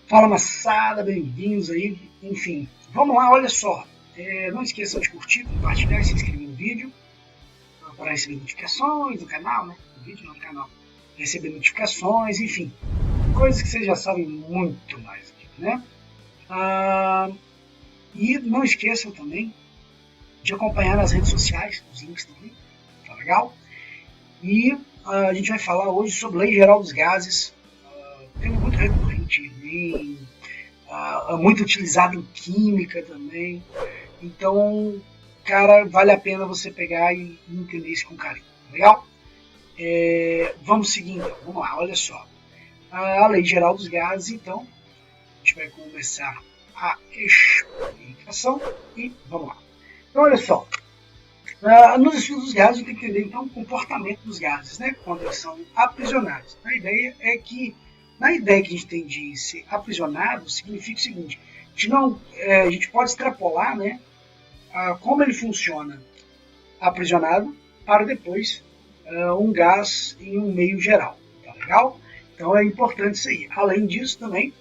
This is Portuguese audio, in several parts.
Fala moçada, bem-vindos aí, enfim, vamos lá, olha só, não esqueçam de curtir, compartilhar e se inscrever no vídeo, para receber notificações do canal, né, do vídeo não do canal, receber notificações, enfim, coisas que vocês já sabem muito mais aqui, né, e não esqueçam também de acompanhar nas redes sociais, os links também, tá legal? E a gente vai falar hoje sobre Lei Geral dos Gases, tema muito recorrente, muito utilizado em química também. Então, cara, vale a pena você pegar e entender isso com carinho, legal? Vamos seguir então, vamos lá, olha só. A Lei Geral dos Gases, então, a gente vai começar a explicação e vamos lá. Então, olha só. Nos estudos dos gases, a gente tem que entender então o comportamento dos gases, né, quando eles são aprisionados. A ideia que a gente tem de ser aprisionado, significa o seguinte: a gente pode extrapolar, né, como ele funciona aprisionado para depois um gás em um meio geral. Tá legal? Então é importante isso aí. Além disso, também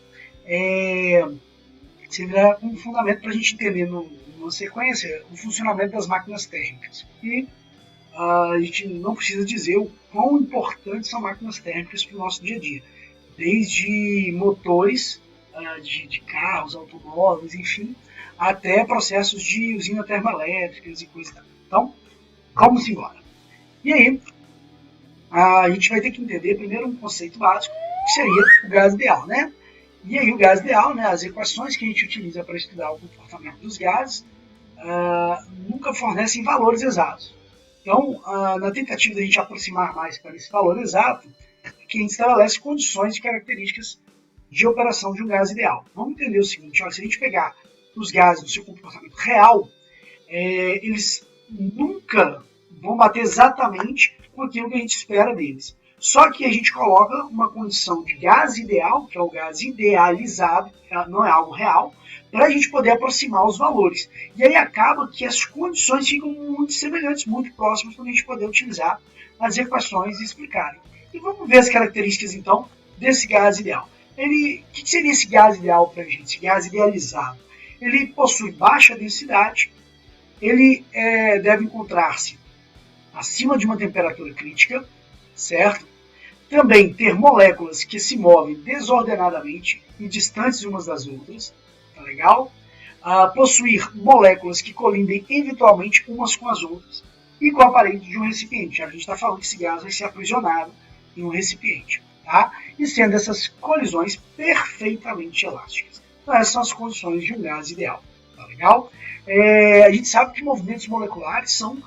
será um fundamento para a gente entender numa sequência o funcionamento das máquinas térmicas. E a gente não precisa dizer o quão importantes são máquinas térmicas para o nosso dia a dia. Desde motores de carros, automóveis, enfim, até processos de usina termoelétricas e coisa e tal. Então, vamos embora. E aí, a gente vai ter que entender primeiro um conceito básico, que seria o gás ideal, né? E aí o gás ideal, né, as equações que a gente utiliza para estudar o comportamento dos gases, nunca fornecem valores exatos. Então, na tentativa de a gente aproximar mais para esse valor exato, que a gente estabelece condições e características de operação de um gás ideal. Vamos entender o seguinte: olha, se a gente pegar os gases no seu comportamento real, eles nunca vão bater exatamente com aquilo que a gente espera deles. Só que a gente coloca uma condição de gás ideal, que é o gás idealizado, não é algo real, para a gente poder aproximar os valores. E aí acaba que as condições ficam muito semelhantes, muito próximas, para a gente poder utilizar as equações e explicarem. E vamos ver as características, então, desse gás ideal. O que seria esse gás ideal para a gente, esse gás idealizado? Ele possui baixa densidade, ele deve encontrar-se acima de uma temperatura crítica, certo? Também ter moléculas que se movem desordenadamente e distantes umas das outras, tá legal? Possuir moléculas que colidem eventualmente umas com as outras e com a parede de um recipiente. Já que a gente está falando que esse gás vai ser aprisionado em um recipiente, tá? E sendo essas colisões perfeitamente elásticas. Então essas são as condições de um gás ideal, tá legal? A gente sabe que movimentos moleculares são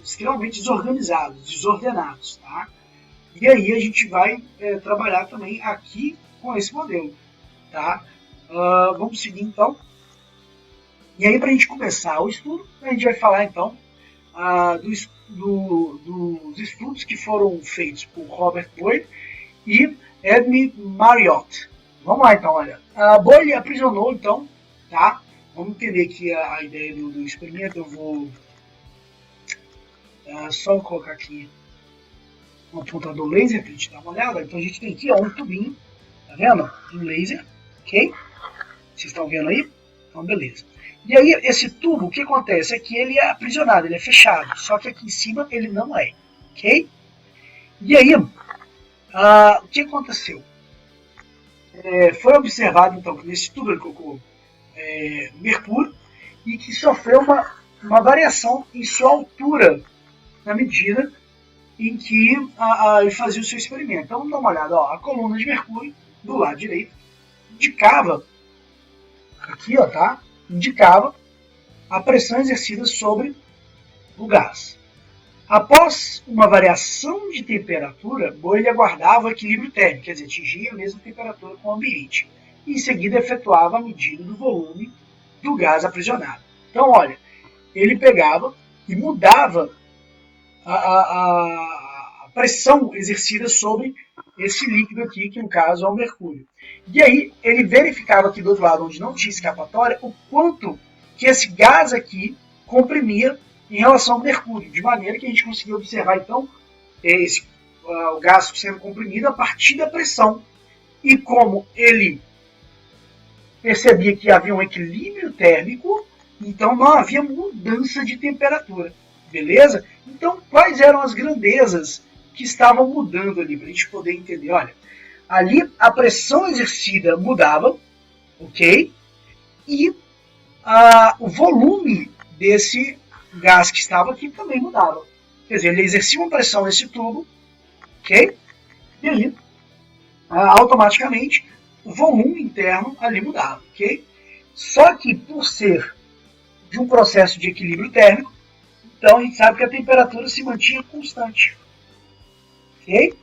extremamente desorganizados, desordenados, tá? E aí a gente vai trabalhar também aqui com esse modelo, tá? Vamos seguir então. E aí, para a gente começar o estudo, a gente vai falar então dos estudos que foram feitos por Robert Boyle e Edmund Marriott. Vamos lá então, olha. Boyle aprisionou então, tá? Vamos entender aqui a ideia do experimento. Eu vou só colocar aqui um apontador laser para a gente dar uma olhada. Então a gente tem aqui um tubinho, tá vendo? Um laser, ok? Vocês estão vendo aí? Então beleza. E aí esse tubo, o que acontece? É que ele é aprisionado, ele é fechado, só que aqui em cima ele não é, ok? E aí, o que aconteceu? Foi observado então que nesse tubo ele colocou mercúrio e que sofreu uma variação em sua altura na medida em que ele fazia o seu experimento. Então vamos dar uma olhada, ó, a coluna de mercúrio do lado direito indicava, aqui ó, tá? Indicava a pressão exercida sobre o gás. Após uma variação de temperatura, Boyle aguardava o equilíbrio térmico, quer dizer, atingia a mesma temperatura com o ambiente, e em seguida efetuava a medida do volume do gás aprisionado. Então, olha, ele pegava e mudava a pressão exercida sobre esse líquido aqui, que no caso é o mercúrio. E aí ele verificava aqui do outro lado, onde não tinha escapatória, o quanto que esse gás aqui comprimia em relação ao mercúrio, de maneira que a gente conseguia observar então o gás sendo comprimido a partir da pressão. E como ele percebia que havia um equilíbrio térmico, então não havia mudança de temperatura, beleza? Então quais eram as grandezas que estavam mudando ali, para a gente poder entender? Olha, ali a pressão exercida mudava, ok? E o volume desse gás que estava aqui também mudava. Quer dizer, ele exercia uma pressão nesse tubo, ok? E aí, automaticamente, o volume interno ali mudava, ok? Só que por ser de um processo de equilíbrio térmico, então a gente sabe que a temperatura se mantinha constante, ok?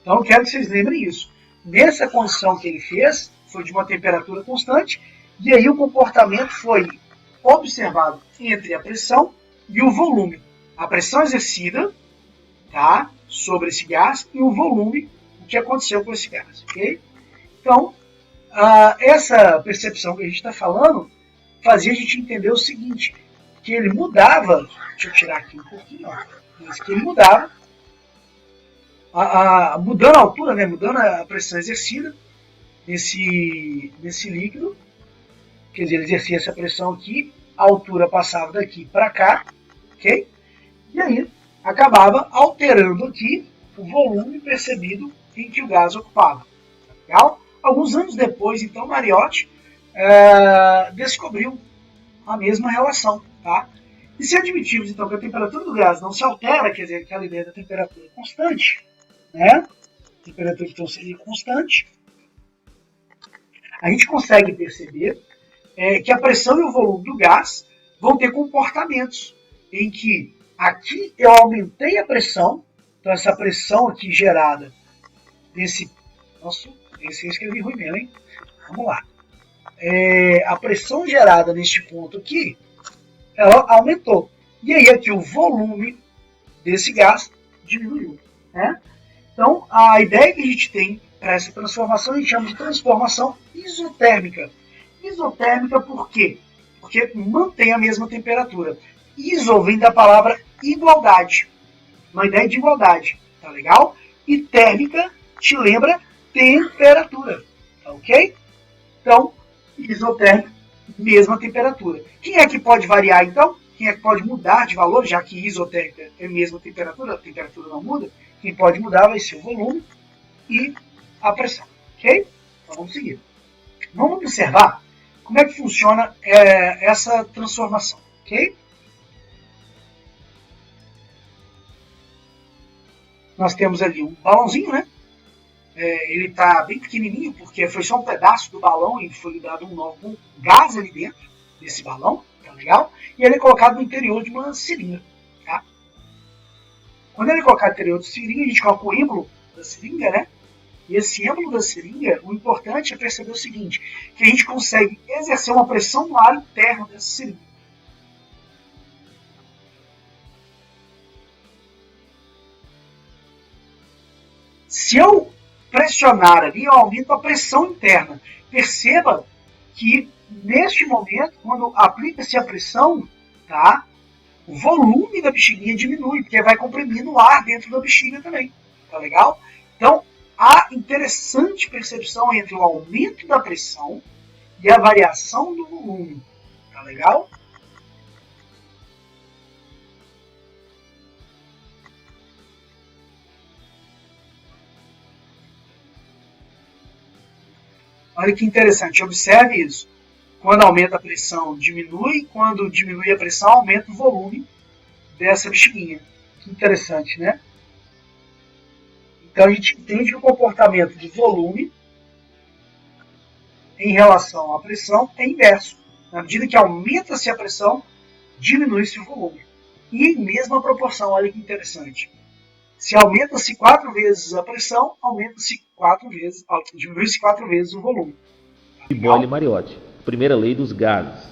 Então eu quero que vocês lembrem isso. Nessa condição que ele fez, foi de uma temperatura constante, e aí o comportamento foi observado entre a pressão e o volume. A pressão exercida, tá, sobre esse gás e o volume, o que aconteceu com esse gás, ok? Então, essa percepção que a gente está falando fazia a gente entender o seguinte, que ele mudava, deixa eu tirar aqui um pouquinho, ó, mas que ele mudava, mudando a altura, né, mudando a pressão exercida nesse líquido, quer dizer, ele exercia essa pressão aqui, a altura passava daqui para cá, ok? E aí acabava alterando aqui o volume percebido em que o gás ocupava. Legal? Alguns anos depois, então, Mariotti descobriu a mesma relação. Tá? E se admitirmos, então, que a temperatura do gás não se altera, quer dizer, aquela ideia da temperatura constante, né? A temperatura, então, seria constante, a gente consegue perceber que a pressão e o volume do gás vão ter comportamentos em que aqui eu aumentei a pressão, então essa pressão aqui gerada nesse... Nossa, esse eu escrevi ruim mesmo, hein? Vamos lá. A pressão gerada neste ponto aqui, ela aumentou. E aí aqui o volume desse gás diminuiu. Né? Então a ideia que a gente tem para essa transformação a gente chama de transformação isotérmica. Isotérmica por quê? Porque mantém a mesma temperatura. Iso vem da palavra igualdade. Uma ideia de igualdade. Tá legal? E térmica te lembra temperatura. Tá ok? Então, isotérmica, mesma temperatura. Quem é que pode variar então? Quem é que pode mudar de valor, já que isotérmica é a mesma temperatura, a temperatura não muda? Quem pode mudar vai ser o volume e a pressão. Ok? Então vamos seguir. Vamos observar como é que funciona essa transformação. Ok? Nós temos ali um balãozinho, né? Ele está bem pequenininho, porque foi só um pedaço do balão e foi dado um novo gás ali dentro desse balão, tá legal? E ele é colocado no interior de uma seringa, tá? Quando ele é colocado no interior de seringa, a gente coloca o êmbolo da seringa, né? E esse êmbolo da seringa, o importante é perceber o seguinte, que a gente consegue exercer uma pressão no ar interno dessa seringa. Se eu pressionar ali, eu aumento a pressão interna. Perceba que neste momento, quando aplica-se a pressão, tá, o volume da bexiguinha diminui, porque vai comprimindo o ar dentro da bexiga também. Tá legal? Então, há interessante percepção entre o aumento da pressão e a variação do volume. Tá legal? Olha que interessante, observe isso. Quando aumenta a pressão, diminui. Quando diminui a pressão, aumenta o volume dessa bexiguinha. Que interessante, né? Então a gente entende que o comportamento de volume em relação à pressão é inverso. Na medida que aumenta-se a pressão, diminui-se o volume. E em mesma proporção, olha que interessante. Se aumenta-se 4 vezes a pressão, aumenta-se 4 vezes, diminui-se 4 vezes o volume. De Boyle-Mariotti, primeira lei dos gases.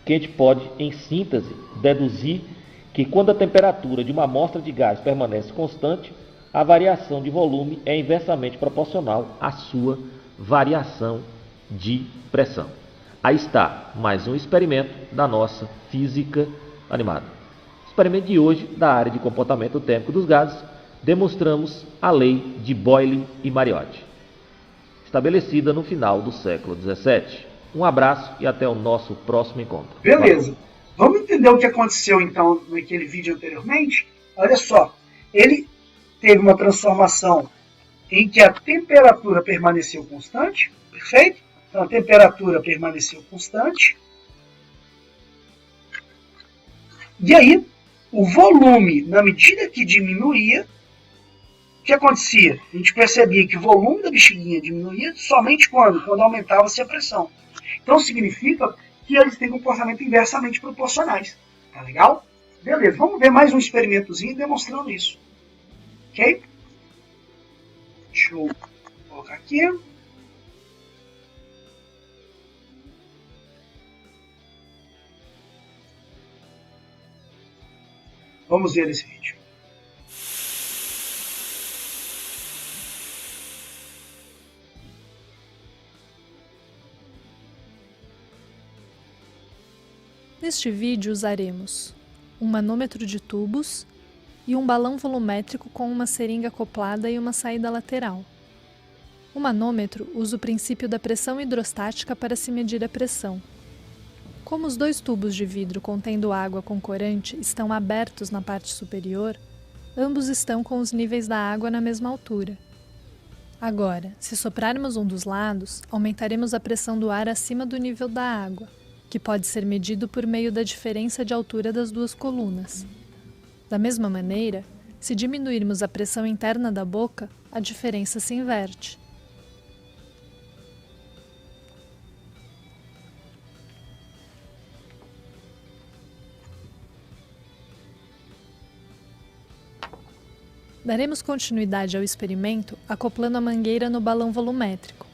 Que a gente pode, em síntese, deduzir que quando a temperatura de uma amostra de gás permanece constante, a variação de volume é inversamente proporcional à sua variação de pressão. Aí está mais um experimento da nossa física animada. Experimento de hoje da área de comportamento térmico dos gases, demonstramos a lei de Boyle e Mariotti, estabelecida no final do século XVII. Um abraço e até o nosso próximo encontro. Beleza. Vamos entender o que aconteceu então naquele vídeo anteriormente? Olha só, ele teve uma transformação em que a temperatura permaneceu constante, perfeito? Então a temperatura permaneceu constante. E aí, o volume, na medida que diminuía, o que acontecia? A gente percebia que o volume da bexiguinha diminuía somente quando aumentava-se a pressão. Então significa que eles têm comportamento inversamente proporcionais. Tá legal? Beleza, vamos ver mais um experimentozinho demonstrando isso. Ok? Deixa eu colocar aqui. Vamos ver esse vídeo. Neste vídeo usaremos um manômetro de tubos e um balão volumétrico com uma seringa acoplada e uma saída lateral. O manômetro usa o princípio da pressão hidrostática para se medir a pressão. Como os dois tubos de vidro contendo água com corante estão abertos na parte superior, ambos estão com os níveis da água na mesma altura. Agora, se soprarmos um dos lados, aumentaremos a pressão do ar acima do nível da água, que pode ser medido por meio da diferença de altura das duas colunas. Da mesma maneira, se diminuirmos a pressão interna da boca, a diferença se inverte. Daremos continuidade ao experimento acoplando a mangueira no balão volumétrico.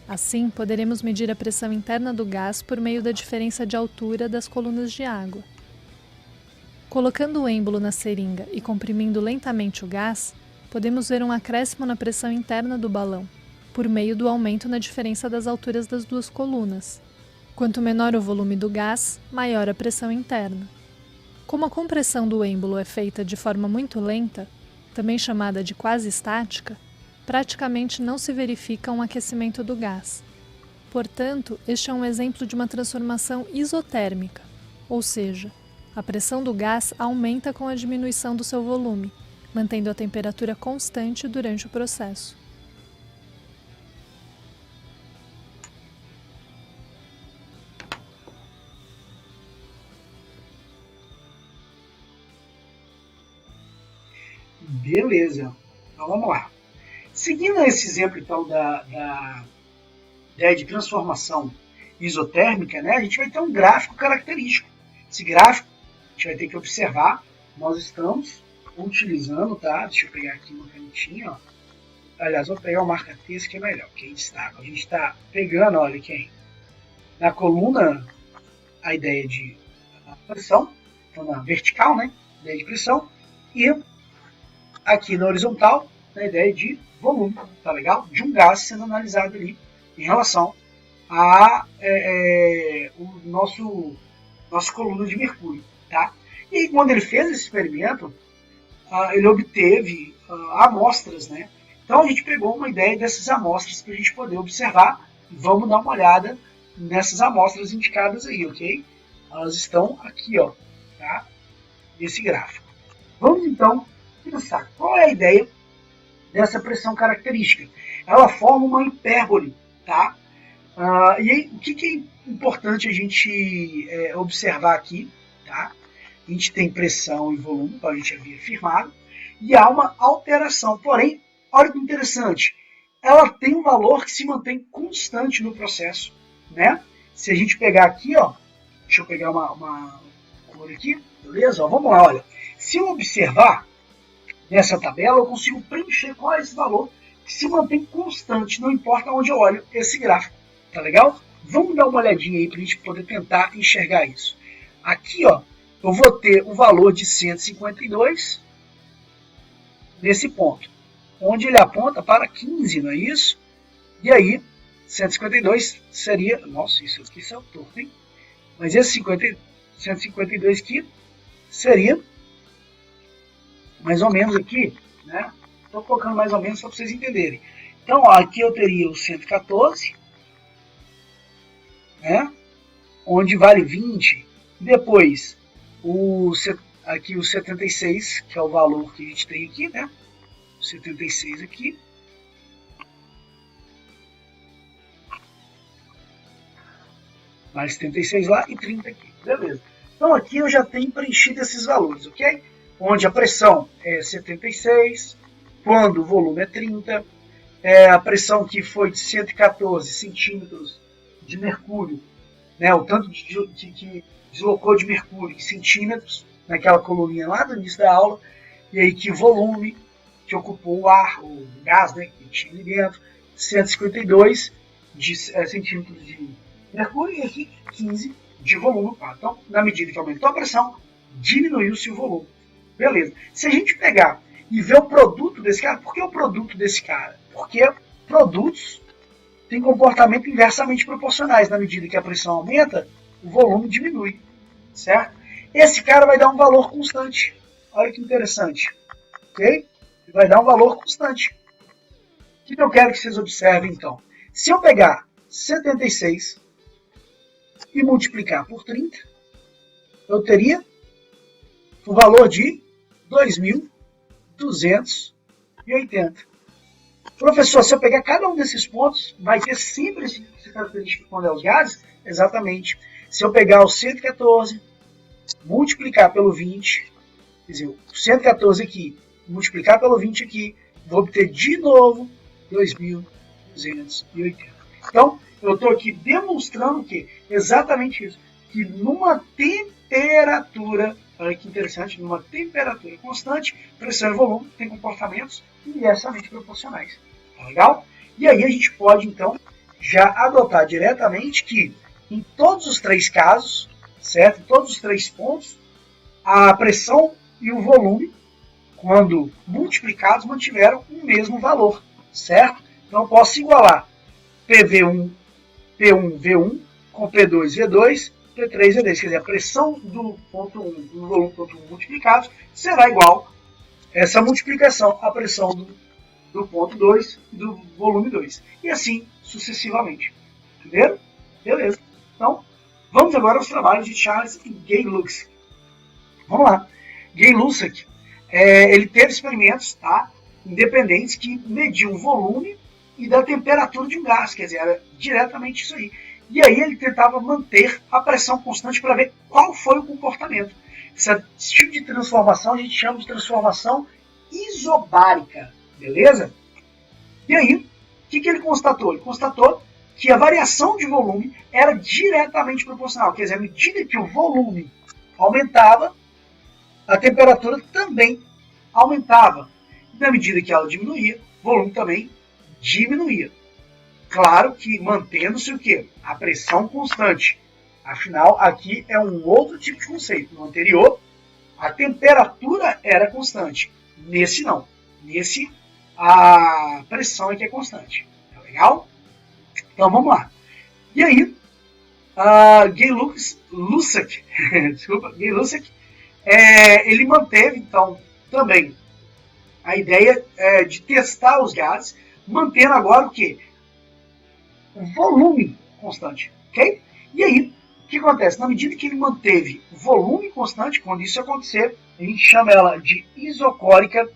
Assim, poderemos medir a pressão interna do gás por meio da diferença de altura das colunas de água. Colocando o êmbolo na seringa e comprimindo lentamente o gás, podemos ver um acréscimo na pressão interna do balão, por meio do aumento na diferença das alturas das duas colunas. Quanto menor o volume do gás, maior a pressão interna. Como a compressão do êmbolo é feita de forma muito lenta, também chamada de quase estática, praticamente não se verifica um aquecimento do gás. Portanto, este é um exemplo de uma transformação isotérmica, ou seja, a pressão do gás aumenta com a diminuição do seu volume, mantendo a temperatura constante durante o processo. Beleza, então vamos lá. Seguindo esse exemplo então da ideia de transformação isotérmica, né, a gente vai ter um gráfico característico. Esse gráfico a gente vai ter que observar, nós estamos utilizando, tá? Deixa eu pegar aqui uma canetinha, ó. Aliás, vou pegar o marca-texto que é melhor, que aí destaca. A gente está pegando, olha aqui, na coluna a ideia de pressão, então na vertical, né, ideia de pressão, e aqui na horizontal, na ideia de volume, tá legal? De um gás sendo analisado ali em relação a o nosso coluna de mercúrio, tá? E aí, quando ele fez esse experimento, ele obteve amostras, né? Então a gente pegou uma ideia dessas amostras para a gente poder observar. Vamos dar uma olhada nessas amostras indicadas aí, ok? Elas estão aqui, ó, tá? Nesse gráfico. Vamos então pensar qual é a ideia dessa pressão característica. Ela forma uma hipérbole, tá? E aí, o que é importante a gente observar aqui, tá? A gente tem pressão e volume, como a gente havia afirmado, e há uma alteração. Porém, olha que interessante, ela tem um valor que se mantém constante no processo, né? Se a gente pegar aqui, ó, deixa eu pegar uma cor aqui, beleza? Ó, vamos lá, olha. Se eu observar nessa tabela, eu consigo preencher qual é esse valor que se mantém constante, não importa onde eu olho esse gráfico, tá legal? Vamos dar uma olhadinha aí para a gente poder tentar enxergar isso. Aqui, ó, eu vou ter o valor de 152 nesse ponto. onde ele aponta para 15, não é isso? E aí, 152 seria... Nossa, isso aqui é o torto, hein? Mas esse 152 aqui seria mais ou menos aqui, né? Estou colocando mais ou menos só para vocês entenderem. Então, ó, aqui eu teria o 114, né? Onde vale 20. Depois, aqui o 76, que é o valor que a gente tem aqui, né? 76 aqui. Mais 76 lá e 30 aqui. Beleza. Então aqui eu já tenho preenchido esses valores, ok? Onde a pressão é 76, quando o volume é 30, a pressão que foi de 114 centímetros de mercúrio, né? O tanto que deslocou de mercúrio em centímetros, naquela coluninha lá do início da aula, e aí que volume que ocupou o ar, o gás, né, que tinha ali dentro, 152 centímetros de mercúrio e aqui 15 de volume. Então, na medida que aumentou a pressão, diminuiu-se o volume. Beleza. Se a gente pegar e ver o produto desse cara, por que o produto desse cara? Porque produtos têm comportamento inversamente proporcionais. Na medida que a pressão aumenta, o volume diminui. Certo? Esse cara vai dar um valor constante. Olha que interessante. Ok? Vai dar um valor constante. O que eu quero que vocês observem, então? Se eu pegar 76 e multiplicar por 30, eu teria o valor de 2.280. Professor, se eu pegar cada um desses pontos, vai ter sempre essa característica quando é os gases? Exatamente. Se eu pegar o 114, multiplicar pelo 20, quer dizer, o 114 aqui, multiplicar pelo 20 aqui, vou obter de novo 2.280. Então, eu estou aqui demonstrando que exatamente isso, que numa temperatura, olha que interessante, numa temperatura constante, pressão e volume têm comportamentos inversamente proporcionais. Tá legal? E aí a gente pode, então, já adotar diretamente que em todos os três casos, certo? Em todos os três pontos, a pressão e o volume, quando multiplicados, mantiveram o mesmo valor, certo? Então eu posso igualar PV1, P1, V1, com P2, V2, P3, V3. Quer dizer, a pressão do ponto 1 e o volume do ponto 1 multiplicados será igual essa multiplicação à pressão do ponto 2 e do volume 2. E assim sucessivamente. Entenderam? Beleza. Então, vamos agora aos trabalhos de Charles e Gay-Lussac. Vamos lá. Gay-Lussac, ele teve experimentos, tá, independentes que mediam o volume e da temperatura de um gás, quer dizer, era diretamente isso aí. E aí ele tentava manter a pressão constante para ver qual foi o comportamento. Esse tipo de transformação a gente chama de transformação isobárica, beleza? E aí, o que ele constatou? Ele constatou que a variação de volume era diretamente proporcional, quer dizer, à medida que o volume aumentava, a temperatura também aumentava. E na medida que ela diminuía, o volume também diminuía. Claro que mantendo-se o quê? A pressão constante. Afinal, aqui é um outro tipo de conceito. No anterior, a temperatura era constante. Nesse não. Nesse, a pressão é que é constante. Tá legal? Então vamos lá. E aí, Gay-Lussac, ele manteve, então, também a ideia de testar os gases, mantendo agora o quê? O volume constante, ok? E aí, o que acontece? Na medida que ele manteve o volume constante, quando isso acontecer, a gente chama ela de isocórica,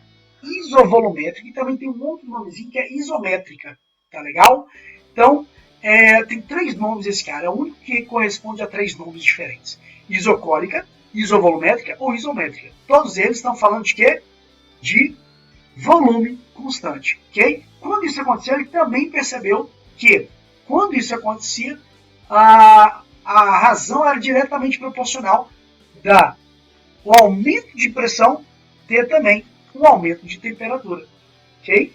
isovolumétrica, e também tem um outro nomezinho que é isométrica, tá legal? Então, tem três nomes esse cara, é o único que corresponde a três nomes diferentes. Isocórica, isovolumétrica ou isométrica. Todos eles estão falando de quê? De volume constante, ok? Quando isso aconteceu, ele também percebeu que, quando isso acontecia, a razão era diretamente proporcional o aumento de pressão ter também um aumento de temperatura, ok?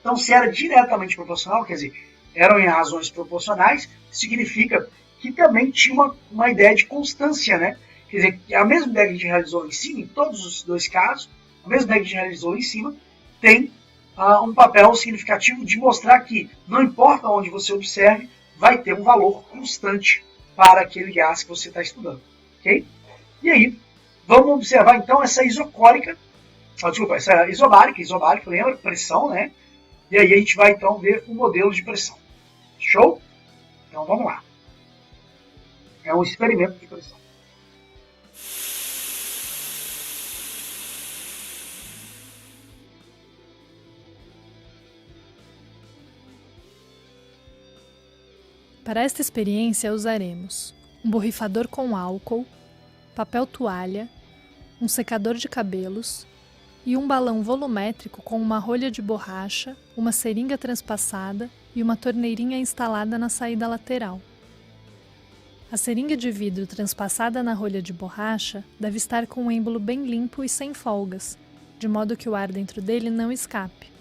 Então, se era diretamente proporcional, quer dizer, eram em razões proporcionais, significa que também tinha uma ideia de constância, né? Quer dizer, a mesma ideia que a gente realizou em cima, em todos os dois casos, a mesma ideia que a gente realizou em cima, tem um papel significativo de mostrar que não importa onde você observe, vai ter um valor constante para aquele gás que você está estudando. Okay? E aí, vamos observar então essa isocórica, essa isobárica, lembra? Pressão, né? E aí a gente vai então ver o modelo de pressão. Show? Então vamos lá. É um experimento de pressão. Para esta experiência usaremos um borrifador com álcool, papel toalha, um secador de cabelos e um balão volumétrico com uma rolha de borracha, uma seringa transpassada e uma torneirinha instalada na saída lateral. A seringa de vidro transpassada na rolha de borracha deve estar com o êmbolo bem limpo e sem folgas, de modo que o ar dentro dele não escape.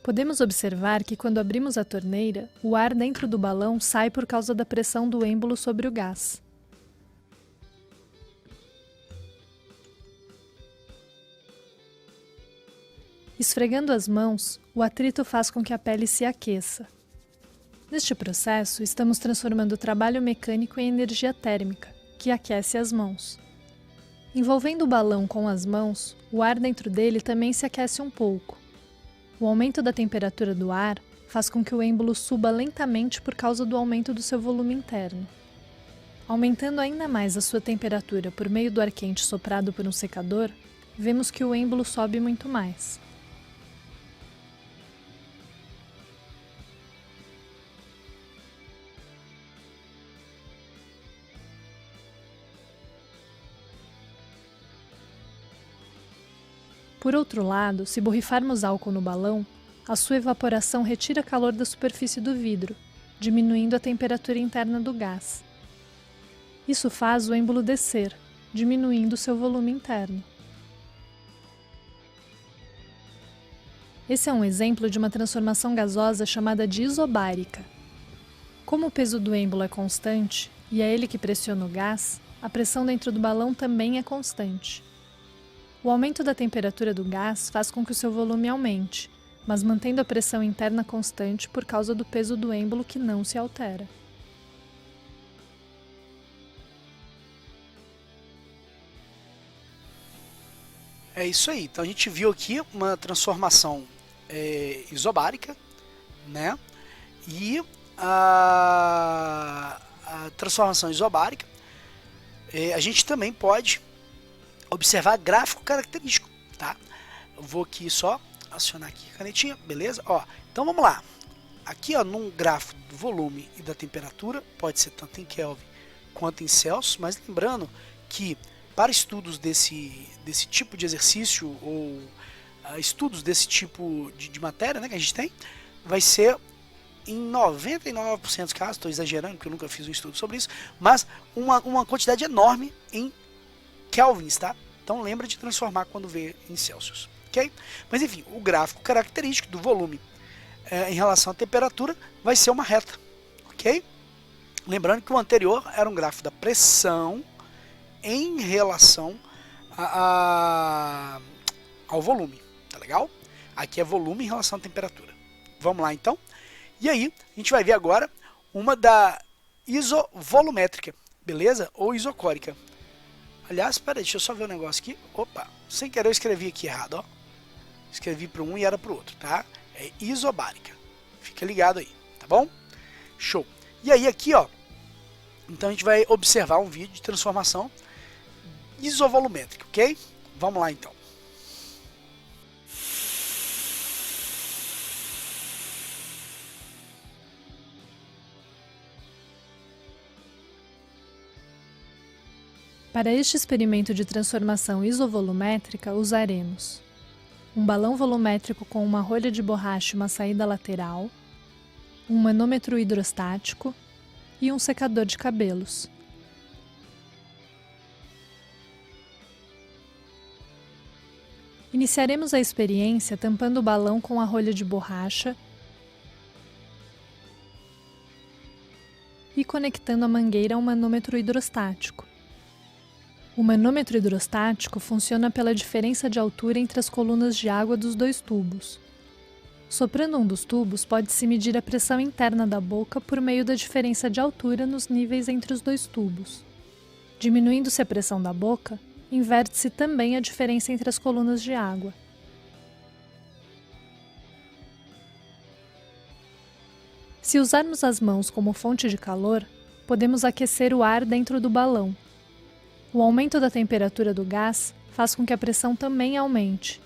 Podemos observar que quando abrimos a torneira, o ar dentro do balão sai por causa da pressão do êmbolo sobre o gás. Esfregando as mãos, o atrito faz com que a pele se aqueça. Neste processo, estamos transformando o trabalho mecânico em energia térmica, que aquece as mãos. Envolvendo o balão com as mãos, o ar dentro dele também se aquece um pouco. O aumento da temperatura do ar faz com que o êmbolo suba lentamente por causa do aumento do seu volume interno. Aumentando ainda mais a sua temperatura por meio do ar quente soprado por um secador, vemos que o êmbolo sobe muito mais. Por outro lado, se borrifarmos álcool no balão, a sua evaporação retira calor da superfície do vidro, diminuindo a temperatura interna do gás. Isso faz o êmbolo descer, diminuindo seu volume interno. Esse é um exemplo de uma transformação gasosa chamada de isobárica. Como o peso do êmbolo é constante, e é ele que pressiona o gás, a pressão dentro do balão também é constante. O aumento da temperatura do gás faz com que o seu volume aumente, mas mantendo a pressão interna constante por causa do peso do êmbolo que não se altera. É isso aí. Então a gente viu aqui uma transformação isobárica, né? E a transformação isobárica, a gente também pode observar gráfico característico, tá? Eu vou aqui só acionar aqui a canetinha, beleza? Ó, então vamos lá. Aqui, ó, num gráfico do volume e da temperatura, pode ser tanto em Kelvin quanto em Celsius, mas lembrando que para estudos desse tipo de exercício ou estudos desse tipo de matéria, né, que a gente tem, vai ser em 99% dos casos, estou exagerando porque eu nunca fiz um estudo sobre isso, mas uma quantidade enorme em kelvins, tá? Então lembra de transformar quando vê em Celsius, ok? Mas enfim, o gráfico característico do volume em relação à temperatura vai ser uma reta, ok? Lembrando que o anterior era um gráfico da pressão em relação ao volume, tá legal? Aqui é volume em relação à temperatura. Vamos lá então? E aí, a gente vai ver agora uma da isovolumétrica, beleza? Ou isocórica. Aliás, peraí, deixa eu só ver um negócio aqui. Opa, sem querer eu escrevi aqui errado, ó. Escrevi para um e era para o outro, tá? É isobárica. Fica ligado aí, tá bom? Show. E aí aqui, ó, então a gente vai observar um vídeo de transformação isovolumétrica, ok? Vamos lá então. Para este experimento de transformação isovolumétrica, usaremos um balão volumétrico com uma rolha de borracha e uma saída lateral, um manômetro hidrostático e um secador de cabelos. Iniciaremos a experiência tampando o balão com a rolha de borracha conectando a mangueira a um manômetro hidrostático. O manômetro hidrostático funciona pela diferença de altura entre as colunas de água dos dois tubos. Soprando um dos tubos, pode-se medir a pressão interna da boca por meio da diferença de altura nos níveis entre os dois tubos. Diminuindo-se a pressão da boca, inverte-se também a diferença entre as colunas de água. Se usarmos as mãos como fonte de calor, podemos aquecer o ar dentro do balão. O aumento da temperatura do gás faz com que a pressão também aumente,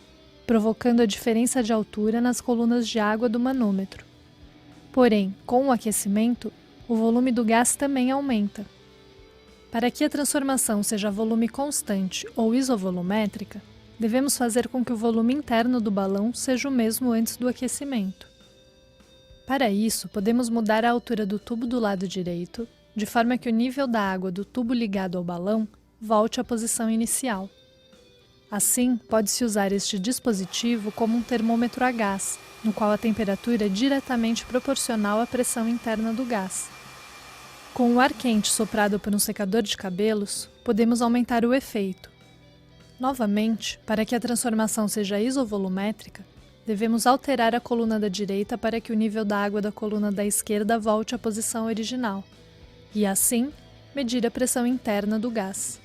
provocando a diferença de altura nas colunas de água do manômetro. Porém, com o aquecimento, o volume do gás também aumenta. Para que a transformação seja volume constante ou isovolumétrica, devemos fazer com que o volume interno do balão seja o mesmo antes do aquecimento. Para isso, podemos mudar a altura do tubo do lado direito, de forma que o nível da água do tubo ligado ao balão volte à posição inicial. Assim, pode-se usar este dispositivo como um termômetro a gás, no qual a temperatura é diretamente proporcional à pressão interna do gás. Com o ar quente soprado por um secador de cabelos, podemos aumentar o efeito. Novamente, para que a transformação seja isovolumétrica, devemos alterar a coluna da direita para que o nível da água da coluna da esquerda volte à posição original, e assim, medir a pressão interna do gás.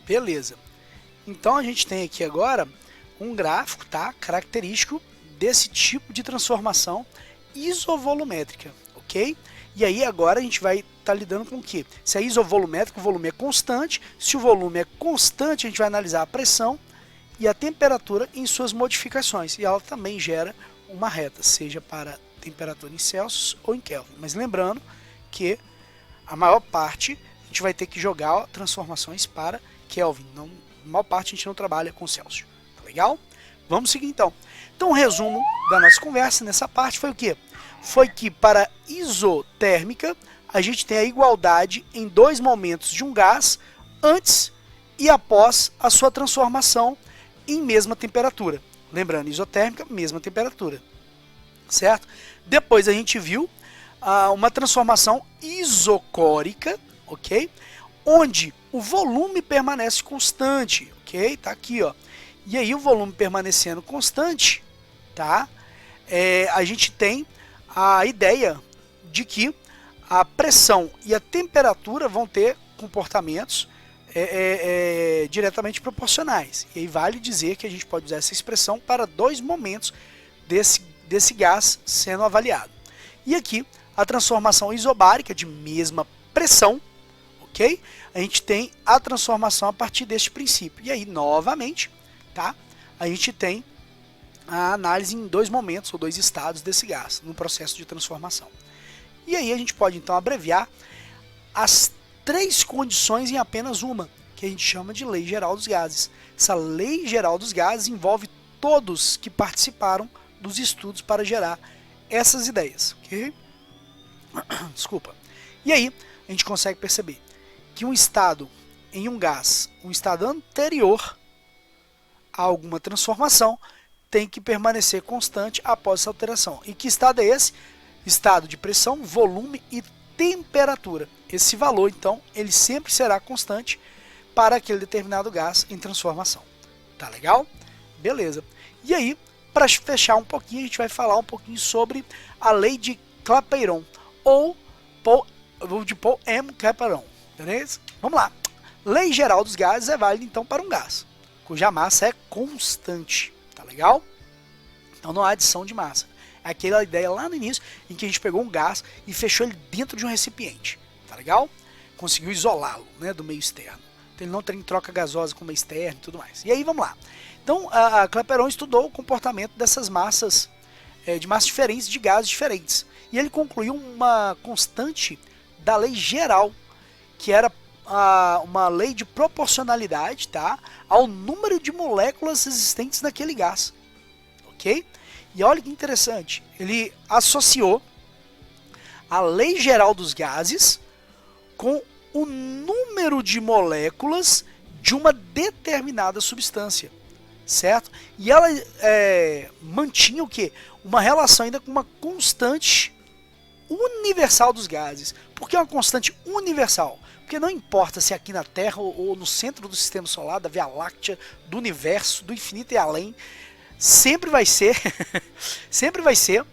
Beleza. Então a gente tem aqui agora um gráfico, tá, característico desse tipo de transformação isovolumétrica, ok? E aí agora a gente vai estar lidando com o quê? Se é isovolumétrico, o volume é constante. Se o volume é constante, a gente vai analisar a pressão e a temperatura em suas modificações. E ela também gera uma reta, seja para temperatura em Celsius ou em Kelvin. Mas lembrando que a maior parte a gente vai ter que jogar transformações para Kelvin. Não, a maior parte a gente não trabalha com Celsius. Tá legal? Vamos seguir então. Então o resumo da nossa conversa nessa parte foi o quê? Foi que para isotérmica a gente tem a igualdade em dois momentos de um gás antes e após a sua transformação em mesma temperatura. Lembrando, isotérmica, mesma temperatura. Certo? Depois a gente viu uma transformação isocórica, ok? Onde o volume permanece constante, ok? Tá aqui, ó. E aí o volume permanecendo constante, tá? A gente tem a ideia de que a pressão e a temperatura vão ter comportamentos diretamente proporcionais. E aí vale dizer que a gente pode usar essa expressão para dois momentos desse gás sendo avaliado. E aqui a transformação isobárica de mesma pressão, ok? A gente tem a transformação a partir deste princípio. E aí, novamente, tá? A gente tem a análise em dois momentos ou dois estados desse gás no processo de transformação. E aí a gente pode então abreviar as três condições em apenas uma, que a gente chama de Lei Geral dos Gases. Essa Lei Geral dos Gases envolve todos que participaram dos estudos para gerar essas ideias, ok? Desculpa. E aí a gente consegue perceber que um estado em um gás, um estado anterior a alguma transformação, tem que permanecer constante após essa alteração. E que estado é esse? Estado de pressão, volume e temperatura. Esse valor, então, ele sempre será constante para aquele determinado gás em transformação. Tá legal? Beleza. E aí, para fechar um pouquinho, a gente vai falar um pouquinho sobre a lei de Clapeyron, ou de Paul M. Clapeyron. Beleza? Vamos lá. Lei geral dos gases é válida, então, para um gás, cuja massa é constante. Tá legal? Então não há adição de massa. É aquela ideia lá no início em que a gente pegou um gás e fechou ele dentro de um recipiente. Tá legal? Conseguiu isolá-lo, né, do meio externo. Então ele não tem troca gasosa com o meio externo e tudo mais. E aí vamos lá. Então a Clapeyron estudou o comportamento dessas massas, de massas diferentes, de gases diferentes. E ele concluiu uma constante da lei geral, que era uma lei de proporcionalidade, tá, ao número de moléculas existentes naquele gás, ok? E olha que interessante, ele associou a lei geral dos gases com o número de moléculas de uma determinada substância, certo? E ela mantinha o quê? Uma relação ainda com uma constante universal dos gases. Por que uma constante universal? Porque não importa se é aqui na Terra ou no centro do Sistema Solar, da Via Láctea, do universo, do infinito e além, sempre vai ser sempre vai ser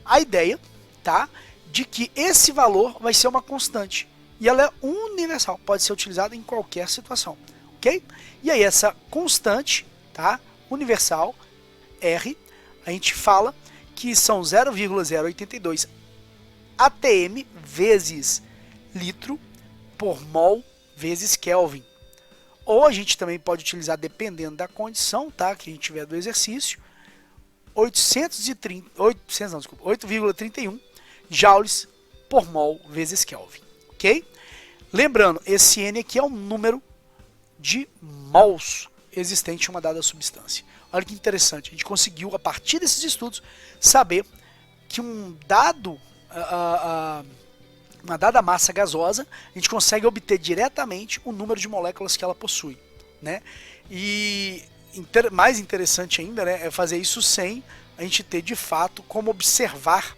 a ideia, tá, de que esse valor vai ser uma constante. E ela é universal, pode ser utilizada em qualquer situação, ok? E aí essa constante, tá, universal, R, a gente fala que são 0,082 atm vezes litro por mol vezes Kelvin. Ou a gente também pode utilizar, dependendo da condição, tá, que a gente tiver do exercício, 8,31 joules por mol vezes Kelvin, ok? Lembrando, esse N aqui é o número de mols existente em uma dada substância. Olha que interessante, a gente conseguiu, a partir desses estudos, saber que uma dada massa gasosa, a gente consegue obter diretamente o número de moléculas que ela possui, né? E mais interessante ainda, né, é fazer isso sem a gente ter de fato como observar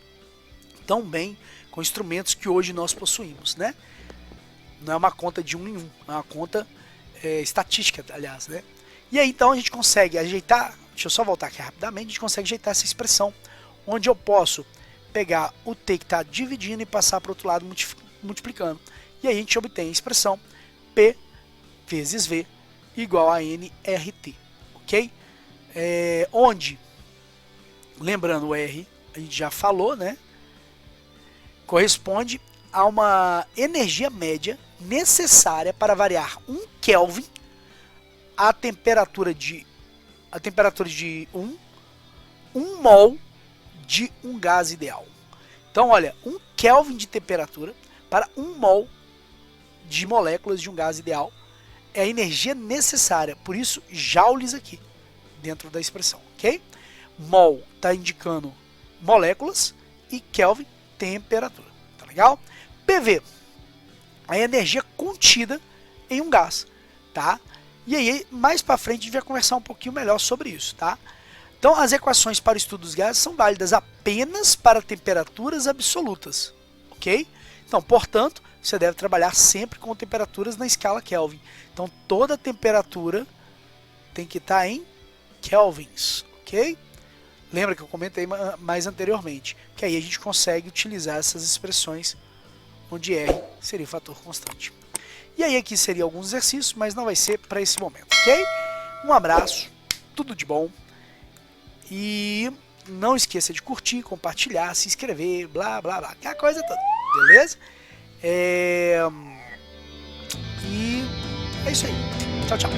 tão bem com instrumentos que hoje nós possuímos, né? Não é uma conta de 1 em 1, é uma conta estatística, aliás, né? E aí então a gente consegue ajeitar, deixa eu só voltar aqui rapidamente, a gente consegue ajeitar essa expressão, onde eu posso pegar o T que está dividindo e passar para o outro lado multiplicando. E aí a gente obtém a expressão P vezes V igual a nRT, ok? Onde, lembrando o R, a gente já falou, né? Corresponde a uma energia média necessária para variar 1 Kelvin a temperatura de 1 mol de um gás ideal. Então, olha, 1 Kelvin de temperatura para 1 mol de moléculas de um gás ideal é a energia necessária, por isso joules aqui dentro da expressão, ok? Mol está indicando moléculas e Kelvin temperatura, tá legal? PV, a energia contida em um gás, tá? E aí, mais para frente, a gente vai conversar um pouquinho melhor sobre isso, tá? Então, as equações para o estudo dos gases são válidas apenas para temperaturas absolutas, ok? Então, portanto, você deve trabalhar sempre com temperaturas na escala Kelvin. Então, toda temperatura tem que estar em kelvins, ok? Lembra que eu comentei mais anteriormente, que aí a gente consegue utilizar essas expressões onde R seria o fator constante. E aí aqui seria alguns exercícios, mas não vai ser para esse momento, ok? Um abraço, tudo de bom. E não esqueça de curtir, compartilhar, se inscrever, blá, blá, blá. Aquela coisa toda, beleza? E é isso aí. Tchau, tchau.